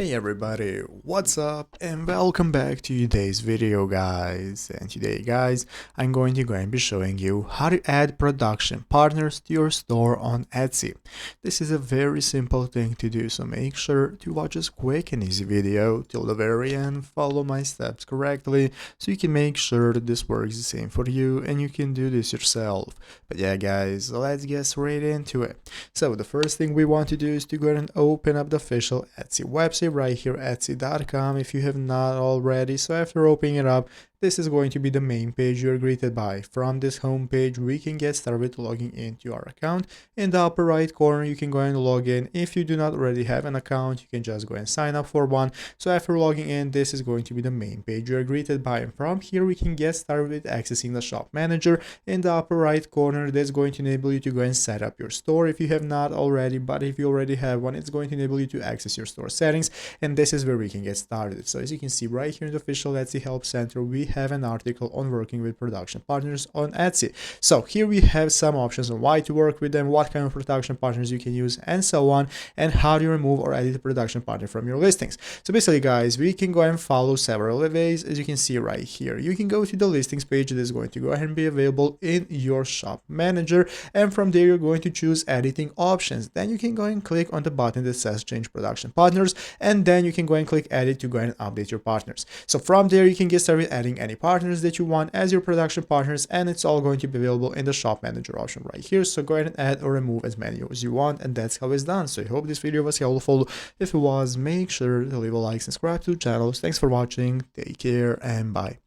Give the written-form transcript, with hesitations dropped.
Hey everybody, what's up and welcome back to today's video guys. And today guys, I'm going to be showing you how to add production partners to your store on Etsy. This is a very simple thing to do, so make sure to watch this quick and easy video till the very end, follow my steps correctly so you can make sure that this works the same for you and you can do this yourself. But yeah guys, let's get straight into it. So the first thing we want to do is to go ahead and open up the official Etsy website right here, etsy.com, if you have not already. So after opening it up, this is going to be the main page you're greeted by. From this home page, we can get started with logging into our account. In the upper right corner, you can go and log in. If you do not already have an account, you can just go and sign up for one. So after logging in, this is going to be the main page you're greeted by. And from here, we can get started with accessing the shop manager. In the upper right corner, that's going to enable you to go and set up your store if you have not already. But if you already have one, it's going to enable you to access your store settings. And this is where we can get started. So as you can see right here in the official Etsy Help Center, we have an article on working with production partners on Etsy. So here we have some options on why to work with them, what kind of production partners you can use, and so on, and how to remove or edit a production partner from your listings. So basically guys, we can go and follow several ways. As you can see right here, you can go to the listings page that is going to go ahead and be available in your shop manager, and from there you're going to choose editing options. Then you can go and click on the button that says change production partners, and then you can go and click edit to go and update your partners. So from there you can get started adding any partners that you want as your production partners, and it's all going to be available in the shop manager option right here. So go ahead and add or remove as many as you want, and that's how it's done. So I hope this video was helpful. If it was, make sure to leave a like, subscribe to the channel. Thanks for watching, take care, and bye.